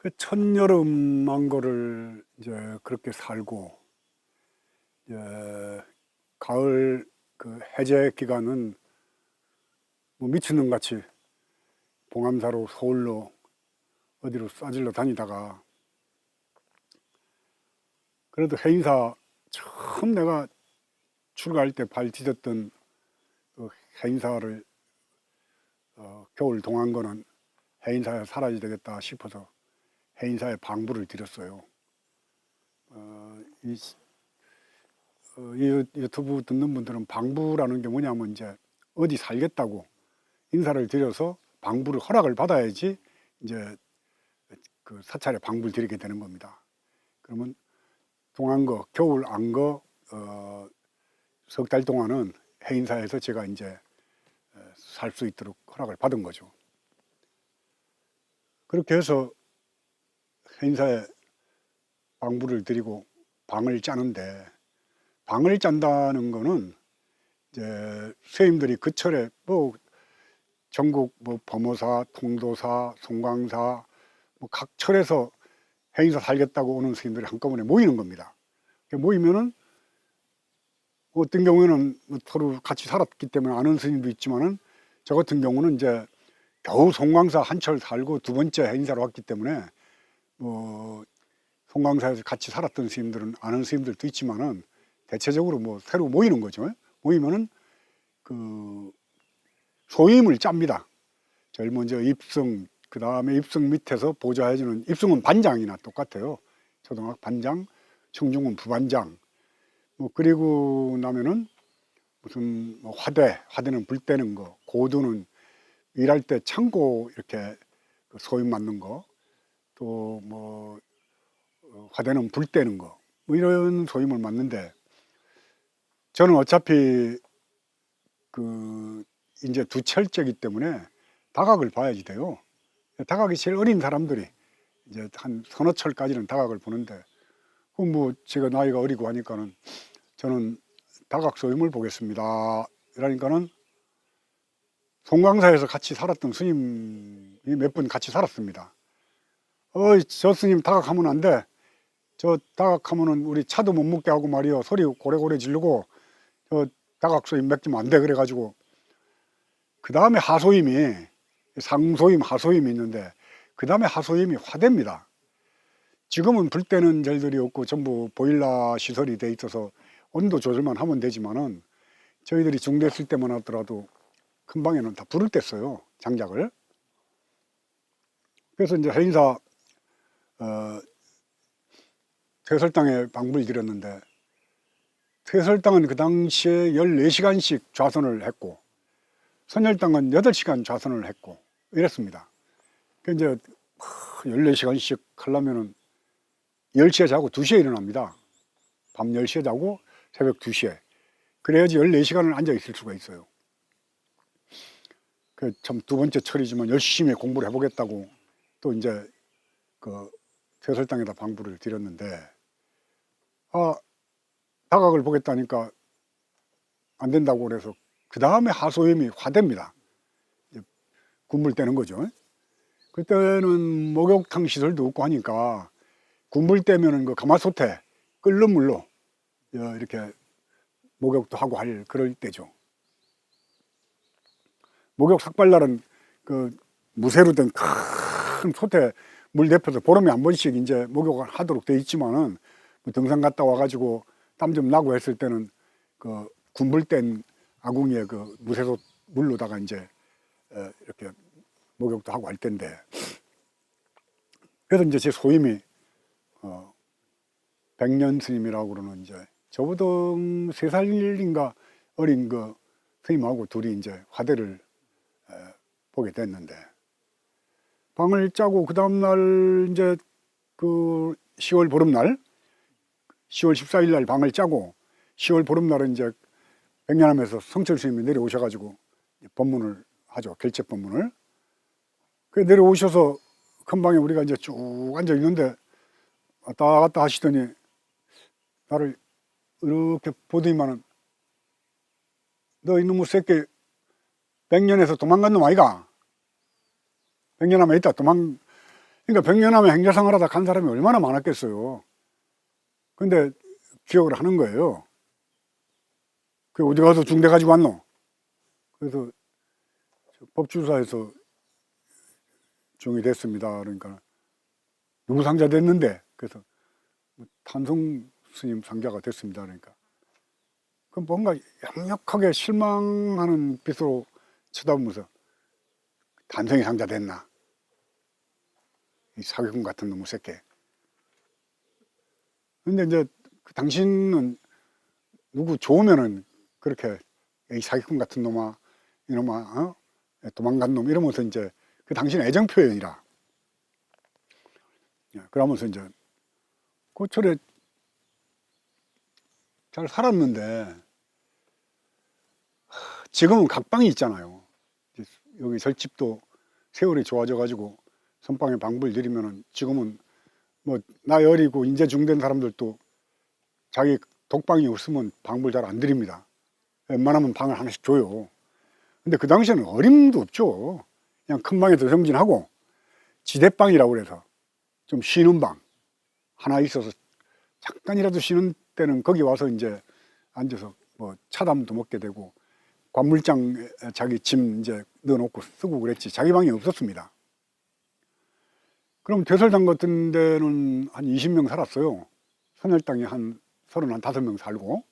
그 첫여름만 거를 이제 그렇게 살고, 이제 가을 그 해제 기간은 뭐 미친놈 같이 봉암사로 서울로 어디로 싸질러 다니다가, 그래도 해인사 처음 내가 출가할 때 발 디뎠던 그 해인사를 겨울 동안거는 해인사에 살아야 되겠다 싶어서 해인사에 방부를 드렸어요. 이 유튜브 듣는 분들은 방부라는 게 뭐냐면, 이제 어디 살겠다고 인사를 드려서 방부를 허락을 받아야지 이제 그 사찰에 방부를 드리게 되는 겁니다. 그러면 동안거 겨울 안거 석 달 동안은 해인사에서 제가 이제 살 수 있도록 허락을 받은 거죠. 그렇게 해서 해인사에 방부를 드리고 방을 짜는데, 방을 짠다는 거는 이제 스님들이 그 철에 뭐 전국 뭐 범어사, 통도사, 송광사 뭐 각 철에서 해인사 살겠다고 오는 스님들이 한꺼번에 모이는 겁니다. 모이면은 어떤 경우에는 뭐 서로 같이 살았기 때문에 아는 스님도 있지만은, 저 같은 경우는 이제 겨우 송광사 한 철 살고 두 번째 해인사로 왔기 때문에 뭐 송광사에서 같이 살았던 스님들은 아는 스님들도 있지만은, 대체적으로 뭐 새로 모이는 거죠. 모이면은 그 소임을 짭니다. 제일 먼저 입성, 그 다음에 입성 밑에서 보좌해주는, 입성은 반장이나 똑같아요. 초등학 반장, 청중은 부반장. 뭐 그리고 나면은 무슨 뭐 화대는 불 떼는 거, 고두는 일할 때 창고 이렇게 소임 맡는 거, 또 뭐 화대는 불 떼는 거, 뭐 이런 소임을 맡는데, 저는 어차피 그 이제 두 철째이기 때문에 다각을 봐야지 돼요. 다각이 제일 어린 사람들이 이제 한 서너 철까지는 다각을 보는데, 그 뭐 제가 나이가 어리고 하니까는 저는 다각 소임을 보겠습니다. 이러니까는 송광사에서 같이 살았던 스님이 몇 분 같이 살았습니다. 저 스님 다각하면 안 돼. 저 다각하면은 우리 차도 못 먹게 하고 말이요. 소리 고래고래 지르고 저 다각 소임 맺으면 안 돼. 그래가지고 그 다음에 하소임이, 상소임, 하소임이 있는데, 그 다음에 하소임이 화대입니다. 지금은 불 때는 절들이 없고 전부 보일러 시설이 돼 있어서 온도 조절만 하면 되지만은, 저희들이 중됐을 때만 하더라도 큰 방에는 다 불을 뗐어요, 장작을. 그래서 이제 해인사 퇴설당에 방불 드렸는데, 퇴설당은 그 당시에 14시간씩 좌선을 했고, 선열당은 8시간 좌선을 했고 이랬습니다. 그 이제 14시간씩 하려면은 10시에 자고 2시에 일어납니다. 밤 10시에 자고 새벽 2시에. 그래야지 14시간을 앉아 있을 수가 있어요. 그 참 두 번째 철이지만 열심히 공부를 해보겠다고 또 이제 그 퇴설당에다 방부를 드렸는데, 다각을 보겠다니까 안 된다고 그래서 그 다음에 하소임이 화대입니다. 군불 떼는 거죠. 그때는 목욕탕 시설도 없고 하니까 군불 떼면은 그 가마솥에 끓는 물로 이렇게 목욕도 하고 할 그럴 때죠. 목욕 삭발날은 그 무쇠로 된 큰 솥에 물 데펴서 보름에 한 번씩 이제 목욕을 하도록 돼 있지만은, 뭐 등산 갔다 와가지고 땀 좀 나고 했을 때는 그 군불 뗀 아궁이에 그 무쇠솥 물로다가 이제 이렇게 목욕도 하고 할 텐데, 그래서 이제 제 소임이 백년 스님이라고 그러는, 이제 저보다 3살인가 어린 그 스님하고 둘이 이제 화대를 보게 됐는데, 방을 짜고 그 다음날 이제 그 10월 보름날, 10월 14일 날 방을 짜고 10월 보름날은 이제 백년암에서 성철 스님이 내려오셔가지고 법문을 하죠. 결제 법문을. 그 내려오셔서 큰 방에 우리가 이제 쭉 앉아 있는데, 왔다 갔다 하시더니 나를 이렇게 보더니만은, 너 이놈의 새끼 백년에서 도망간 놈 아이가? 백년암에 있다 그러니까 백년하면 행자상을 하다 간 사람이 얼마나 많았겠어요. 근데 기억을 하는 거예요. 그 어디 가서 중대 가지고 왔노? 그래서 법주사에서 정의됐습니다. 그러니까 누구 상자 됐는데? 그래서 탄성 스님 상자가 됐습니다. 그러니까 그럼 뭔가 역력하게 실망하는 빛으로 쳐다보면서 단성이 상자 됐나? 이 사기꾼 같은 놈의 새끼. 근데 이제 당신은 누구 좋으면은 그렇게 이 사기꾼 같은 놈아, 이놈아, 도망간 놈 이러면서 이제 그 당신의 애정 표현이라. 그러면서 이제 고철에 잘 살았는데 지금은 각방이 있잖아요. 여기 절집도 세월이 좋아져 가지고 선방에 방불 들이면은 지금은 뭐 나이 어리고 인재 중된 사람들도 자기 독방이 없으면 방불 잘 안 드립니다. 웬만하면 방을 하나씩 줘요. 근데 그 당시에는 어림도 없죠. 그냥 큰 방에서 정진하고 지대방이라고 그래서 좀 쉬는 방 하나 있어서 잠깐이라도 쉬는 때는 거기 와서 이제 앉아서 뭐 차담도 먹게 되고 관물장 자기 짐 이제 넣어놓고 쓰고 그랬지 자기 방이 없었습니다. 그럼 퇴설당 같은 데는 한 20명 살았어요. 선열당에 한 35명 살고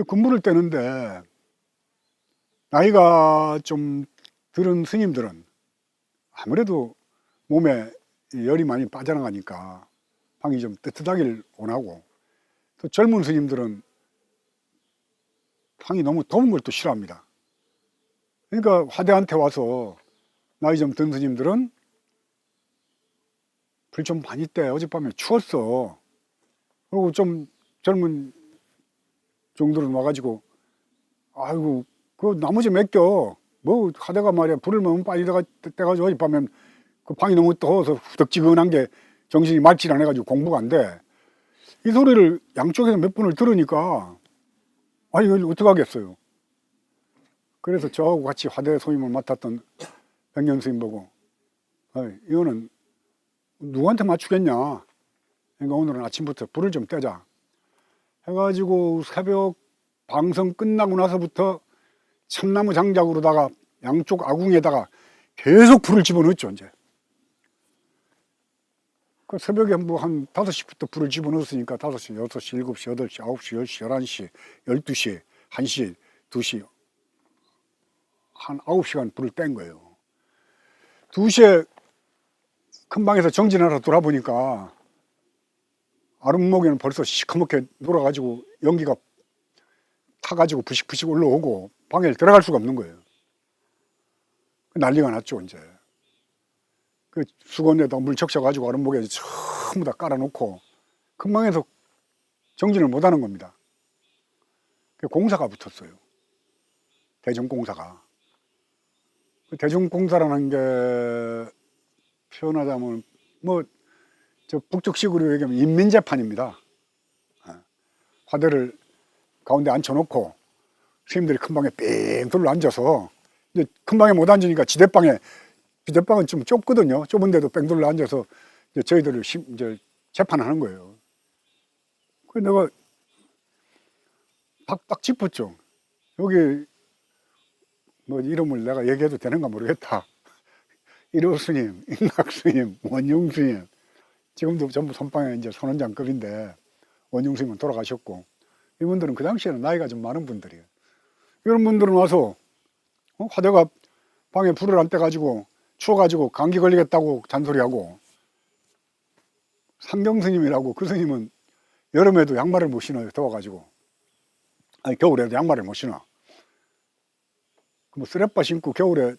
근무를 떼는데 나이가 좀 들은 스님들은 아무래도 몸에 열이 많이 빠져나가니까 방이 좀 뜨뜻하길 원하고 또 젊은 스님들은 방이 너무 더운 걸 또 싫어합니다. 그러니까 화대한테 와서 나이 좀 든 스님들은 불 좀 많이 떼. 어젯밤에 추웠어. 그리고 좀 젊은 종들은 와가지고 아이고 그 나머지 맡겨. 뭐 하다가 말이야 불을 너무 빨리 떼가지고 어젯밤에 그 방이 너무 더워서 후덕지근한 게 정신이 맑질 않아가지고 공부가 안 돼. 이 소리를 양쪽에서 몇 번을 들으니까 아니 이걸 어떻게 하겠어요. 그래서 저하고 같이 화대 소임을 맡았던 백년 스님 보고 이거는 누구한테 맞추겠냐. 그러니까 오늘은 아침부터 불을 좀 떼자 해가지고 새벽 방송 끝나고 나서부터 참나무 장작으로다가 양쪽 아궁에다가 계속 불을 집어넣었죠. 이제 그 새벽에 뭐 한 5시부터 불을 집어넣었으니까 5시, 6시, 7시, 8시, 9시, 10시, 11시, 12시, 1시, 2시 한 9시간 불을 뗀 거예요. 2시에 큰 방에서 정진하러 돌아보니까 아랫목에는 벌써 시커멓게 놀아가지고 연기가 타가지고 부식부식 올라오고 방에 들어갈 수가 없는 거예요. 난리가 났죠. 이제 그 수건에다 물 적셔가지고 아랫목에 전부 다 깔아놓고 큰 방에서 정진을 못하는 겁니다. 공사가 붙었어요. 대전공사가. 대전공사라는 게 표현하자면 뭐 저 북쪽식으로 얘기하면 인민재판입니다. 화대를 가운데 앉혀놓고 스님들이 큰 방에 삥 둘러 앉아서 이제 큰 방에 못 앉으니까 지대방은 좀 좁거든요. 좁은데도 뺑 둘러 앉아서 이제 저희들을 이제 재판하는 거예요. 그래서 내가 딱 짚었죠. 여기 뭐 이름을 내가 얘기해도 되는가 모르겠다. 일호 스님, 인각 스님, 원용 스님. 지금도 전부 선방에 이제 선원장급인데 원용 스님은 돌아가셨고 이분들은 그 당시에는 나이가 좀 많은 분들이에요. 이런 분들은 와서 화대가 방에 불을 안 떼가지고 추워가지고 감기 걸리겠다고 잔소리하고 상경 스님이라고 그 스님은 여름에도 양말을 못 신어요. 더워가지고 아니 겨울에도 양말을 못 신어. 뭐 쓰레빠 신고 겨울에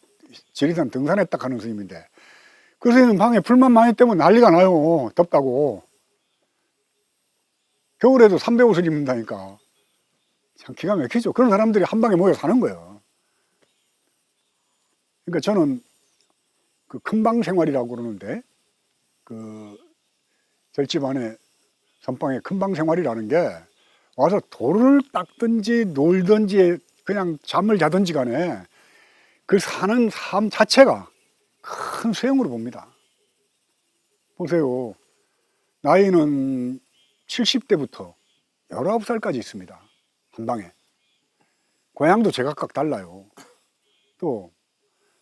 지리산 등산했다 하는 스님인데 그 스님은 방에 불만 많이 때문에 난리가 나요. 덥다고. 겨울에도 300옷을 입는다니까. 참 기가 막히죠. 그런 사람들이 한 방에 모여 사는 거예요. 그러니까 저는 그 큰방 생활이라고 그러는데 그 절집 안에 선방에 큰방 생활이라는 게 와서 돌을 닦든지 놀든지 그냥 잠을 자든지 간에 그 사는 삶 자체가 큰 수행으로 봅니다. 보세요. 나이는 70대부터 19살까지 있습니다. 한 방에. 고향도 제각각 달라요. 또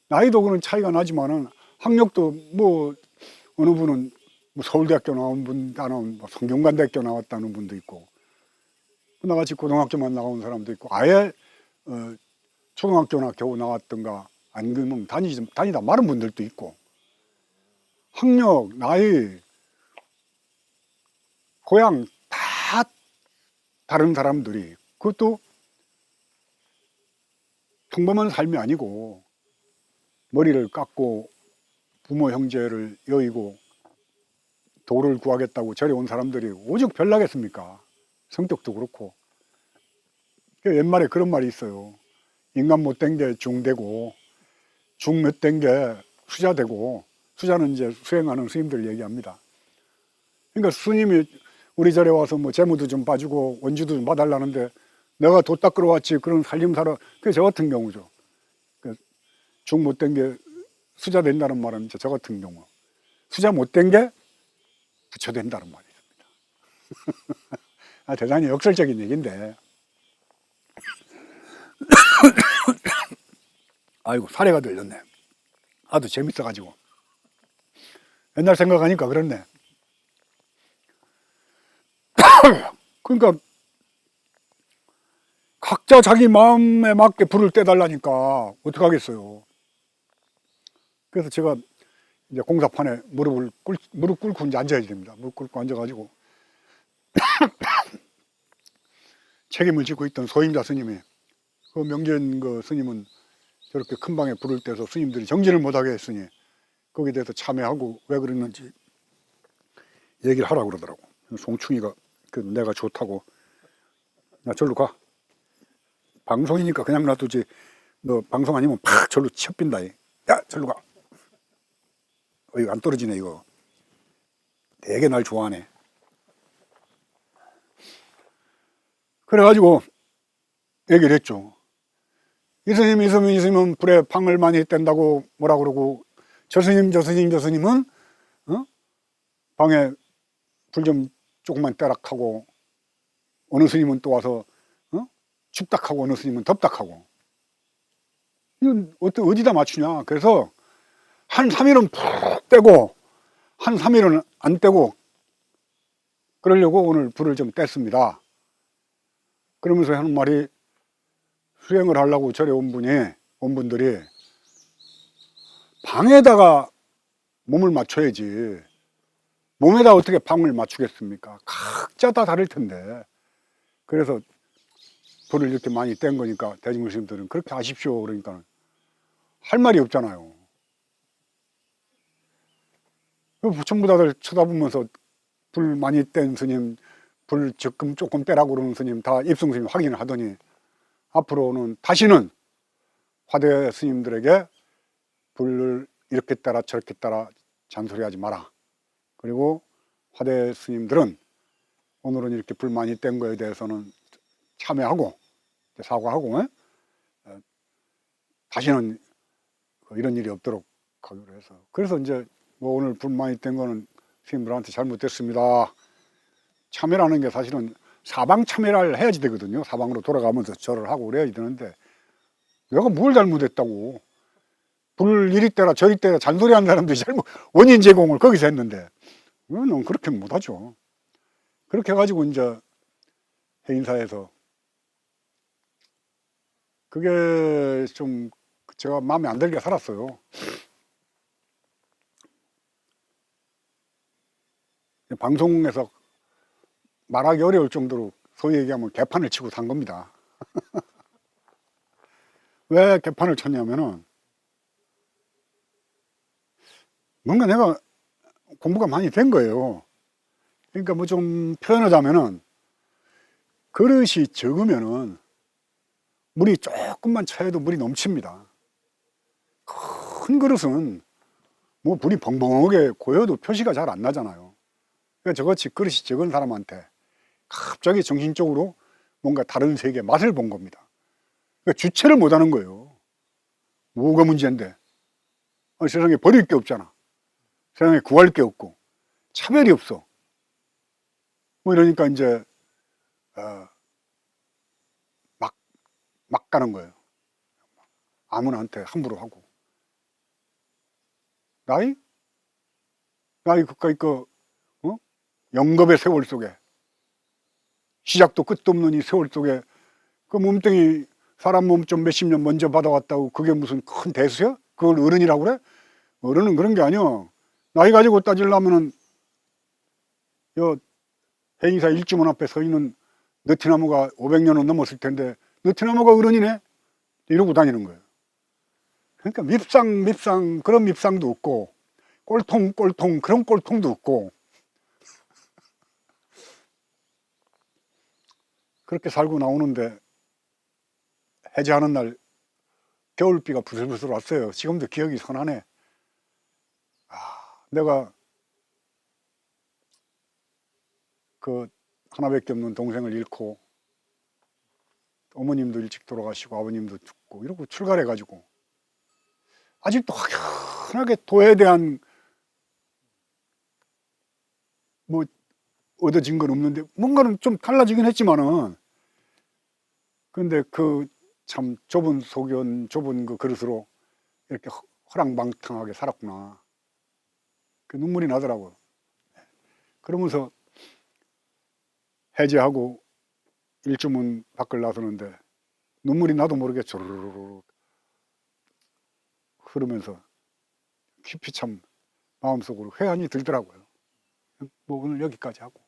나이도 그런 차이가 나지만은 학력도 뭐 어느 분은 뭐 서울대학교 나온 분, 나온 뭐 성균관대학교 나왔다는 분도 있고, 나같이 고등학교만 나온 사람도 있고, 아예 초등학교나 겨우 나왔던가 안 그러면 다니다 마른 분들도 있고, 학력, 나이, 고향 다 다른 사람들이, 그것도 평범한 삶이 아니고 머리를 깎고 부모 형제를 여의고 도를 구하겠다고 절에 온 사람들이 오죽 별나겠습니까? 성격도 그렇고. 옛말에 그런 말이 있어요. 인간 못된 게 중되고 중 못된 게 수자되고, 수자는 이제 수행하는 스님들 얘기합니다. 그러니까 스님이 우리 절에 와서 뭐 재무도 좀 봐주고 원주도 좀 봐달라는데 내가 도 닦으러 왔지 그런 살림살아, 그게 저 같은 경우죠. 중 못된 게 수자 된다는 말은 이제 저 같은 경우, 수자 못된 게 부처 된다는 말이 있습니다. 대단히 역설적인 얘기인데 아이고 사례가 들렸네. 아주 재밌어가지고 옛날 생각하니까 그렇네. 그러니까 각자 자기 마음에 맞게 불을 떼달라니까 어떡하겠어요. 그래서 제가 이제 공사판에 무릎 꿇고 이제 앉아야 됩니다. 무릎 꿇고 앉아가지고 책임을 지고 있던 소임자 스님이, 그 명전 그 스님은 저렇게 큰 방에 불을 떼서 스님들이 정진을 못하게 했으니 거기에 대해서 참여하고 왜 그랬는지 얘기를 하라고 그러더라고. 송충이가 그 내가 좋다고, 나 절로 가. 방송이니까 그냥 놔두지, 너 방송 아니면 팍 절로 쳐빈다. 야 절로 가. 이거 안 떨어지네. 이거 되게 날 좋아하네. 그래가지고 얘기를 했죠. 이 스님 이 스님은 불에 방을 많이 뗀다고 뭐라 그러고, 저 스님은 방에 불 좀 조금만 떼락하고, 어느 스님은 또 와서 춥닥하고 어느 스님은 덥닥하고, 이건 어디다 맞추냐. 그래서 한 3일은 푹 떼고 한 3일은 안 떼고 그러려고 오늘 불을 좀 뗐습니다. 그러면서 하는 말이, 수행을 하려고 절에 온 분들이 방에다가 몸을 맞춰야지 몸에다 어떻게 방을 맞추겠습니까? 각자 다 다를 텐데. 그래서 불을 이렇게 많이 뗀 거니까 대중문 스님들은 그렇게 하십시오. 그러니까 할 말이 없잖아요. 전부 다들 쳐다보면서 불 많이 뗀 스님, 불 조금 떼라고 그러는 스님 다 입성 스님 확인을 하더니, 앞으로는 다시는 화대 스님들에게 불을 이렇게 떼라 저렇게 떼라 잔소리하지 마라. 그리고 화대 스님들은 오늘은 이렇게 불 많이 뗀 거에 대해서는 참여하고 사과하고 다시는 이런 일이 없도록 하기로 해서, 그래서 이제 뭐 오늘 불 많이 뗀 거는 스님들한테 잘못됐습니다. 참여라는 게 사실은 사방 참여를 해야지 되거든요. 사방으로 돌아가면서 절을 하고 그래야 되는데 내가 뭘 잘못했다고, 불 이리 때라 저리 때라 잔소리하는 사람들이 잘못 원인 제공을 거기서 했는데 이거는 그렇게 못하죠. 그렇게 해가지고 이제 해인사에서 그게 좀 제가 마음에 안 들게 살았어요. 방송에서 말하기 어려울 정도로 소위 얘기하면 개판을 치고 산 겁니다. 왜 개판을 쳤냐면은, 뭔가 내가 공부가 많이 된 거예요. 그러니까 뭐 좀 표현하자면은, 그릇이 적으면은 물이 조금만 차여도 물이 넘칩니다. 큰 그릇은 뭐 불이 벙벙하게 고여도 표시가 잘 안 나잖아요. 그러니까 저같이 그릇이 적은 사람한테 갑자기 정신적으로 뭔가 다른 세계 맛을 본 겁니다. 그러니까 주체를 못 하는 거예요. 뭐가 문제인데. 세상에 버릴 게 없잖아. 세상에 구할 게 없고 차별이 없어. 뭐 이러니까 이제 막 가는 거예요. 아무나한테 함부로 하고. 나이 그까이 영겁의 세월 속에, 시작도 끝도 없는 이 세월 속에 그 몸뚱이 사람 몸 좀 몇십 년 먼저 받아왔다고 그게 무슨 큰 대수야? 그걸 어른이라고 그래? 어른은 그런 게 아니야. 나이 가지고 따지려면은 해인사 일주문 앞에 서 있는 느티나무가 500년은 넘었을 텐데 느티나무가 어른이네? 이러고 다니는 거예요. 그러니까 밉상 그런 밉상도 없고 꼴통 그런 꼴통도 없고 그렇게 살고 나오는데 해제하는 날 겨울비가 부슬부슬 왔어요. 지금도 기억이 선하네. 내가 그 하나밖에 없는 동생을 잃고 어머님도 일찍 돌아가시고 아버님도 죽고 이러고 출가해가지고 아직도 확연하게 도에 대한 뭐 얻어진 건 없는데 뭔가는 좀 달라지긴 했지만은 근데 그 참 좁은 소견 좁은 그 그릇으로 이렇게 허랑방탕하게 살았구나. 그 눈물이 나더라고요. 그러면서 해제하고 일주문 밖을 나서는데 눈물이 나도 모르게 조르르르 흐르면서 깊이 참 마음속으로 회한이 들더라고요. 뭐 오늘 여기까지 하고.